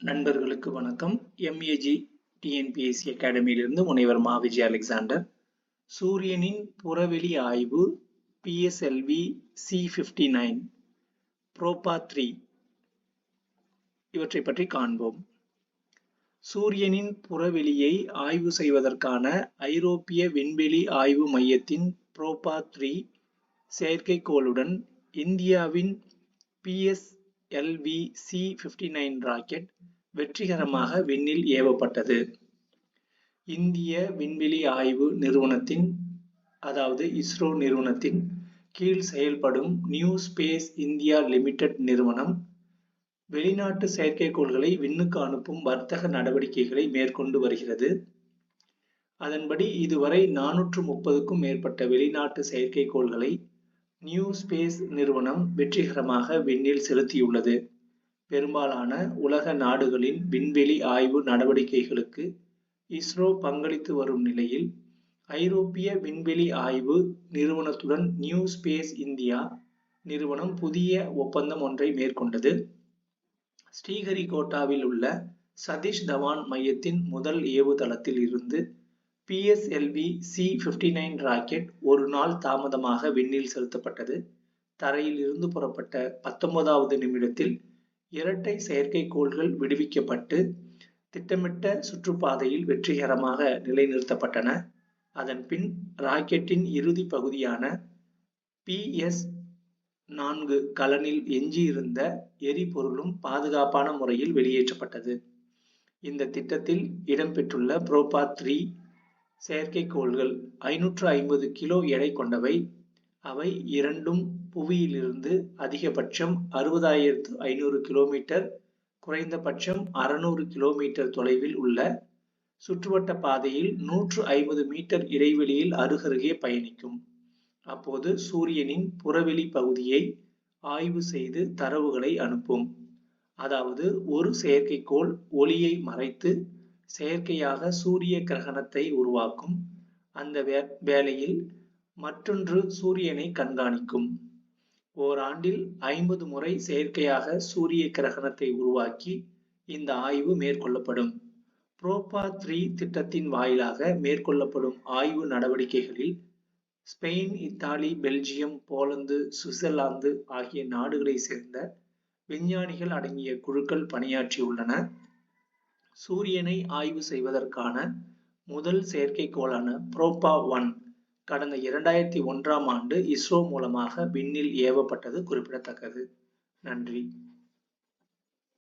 நண்பர்களுக்கு வணக்கம். MAG TNPSC அகாடமியிலிருந்து முனைவர் மா. விஜய் அலெக்சாண்டர். சூரியனின் புறவெளி ஆய்வு PSLV C59 புரோபா 3 இவற்றை பற்றி காண்போம். சூரியனின் புறவெளியை ஆய்வு செய்வதற்கான ஐரோப்பிய விண்வெளி ஆய்வு மையத்தின் புரோபா 3 செயற்கைக்கோளுடன் இந்தியாவின் PSLV C59 ராக்கெட் வெற்றிகரமாக விண்ணில் ஏவப்பட்டது. இந்திய விண்வெளி ஆய்வு நிறுவனத்தின் அதாவது இஸ்ரோ நிறுவனத்தின் கீழ் செயல்படும் நியூ ஸ்பேஸ் இந்தியா லிமிடெட் நிறுவனம் வெளிநாட்டு செயற்கைக்கோள்களை விண்ணுக்கு அனுப்பும் வர்த்தக நடவடிக்கைகளை மேற்கொண்டு வருகிறது. அதன்படி இதுவரை 430க்கும் மேற்பட்ட வெளிநாட்டு செயற்கைக்கோள்களை நியூ ஸ்பேஸ் நிறுவனம் வெற்றிகரமாக விண்ணில் செலுத்தியுள்ளது. பெரும்பாலான உலக நாடுகளின் விண்வெளி ஆய்வு நடவடிக்கைகளுக்கு இஸ்ரோ பங்களித்து வரும் நிலையில் ஐரோப்பிய விண்வெளி ஆய்வு நிறுவனத்துடன் நியூ ஸ்பேஸ் இந்தியா நிறுவனம் புதிய ஒப்பந்தம் ஒன்றை மேற்கொண்டது. ஸ்ரீஹரிகோட்டாவில் உள்ள சதீஷ் தவான் மையத்தின் முதல் ஏவுதளத்தில் இருந்து PSLV C59 ராக்கெட் ஒரு நாள் தாமதமாக விண்ணில் செலுத்தப்பட்டது. தரையில் இருந்து புறப்பட்ட 19வது நிமிடத்தில் இரட்டை செயற்கைக்கோள்கள் விடுவிக்கப்பட்டு திட்டமிட்ட சுற்றுப்பாதையில் வெற்றிகரமாக நிலைநிறுத்தப்பட்டன. அதன் பின் ராக்கெட்டின் இறுதி பகுதியான PS4 கலனில் எஞ்சியிருந்த எரிபொருளும் பாதுகாப்பான முறையில் வெளியேற்றப்பட்டது. இந்த திட்டத்தில் இடம்பெற்றுள்ள புரோபா 3 செயற்கைக்கோள்கள் 550 கிலோ எடை கொண்டவை. அவை இரண்டும் புவியிலிருந்து அதிகபட்சம் 60,500 கிலோமீட்டர், குறைந்தபட்சம் 600 கிலோமீட்டர் தொலைவில் உள்ள சுற்றுவட்ட பாதையில் 150 மீட்டர் இடைவெளியில் அருகருகே பயணிக்கும். அப்போது சூரியனின் புறவெளி பகுதியை ஆய்வு செய்து தரவுகளை அனுப்பும். அதாவது ஒரு செயற்கைக்கோள் ஒளியை மறைத்து செயற்கையாக சூரிய கிரகணத்தை உருவாக்கும். அந்த வேளையில் மற்றொன்று சூரியனை கண்காணிக்கும். ஓராண்டில் 50 முறை செயற்கையாக சூரிய கிரகணத்தை உருவாக்கி இந்த ஆய்வு மேற்கொள்ளப்படும். புரோபா 3 திட்டத்தின் வாயிலாக மேற்கொள்ளப்படும் ஆய்வு நடவடிக்கைகளில் Spain, Italy, Belgium, Poland, Switzerland ஆகிய நாடுகளை சேர்ந்த விஞ்ஞானிகள் அடங்கிய குழுக்கள் பணியாற்றியுள்ளன. சூரியனை ஆய்வு செய்வதற்கான முதல் செயற்கைக்கோளான புரோபா 1 கடந்த 2001ஆம் ஆண்டு இஸ்ரோ மூலமாக விண்ணில் ஏவப்பட்டது குறிப்பிடத்தக்கது. நன்றி.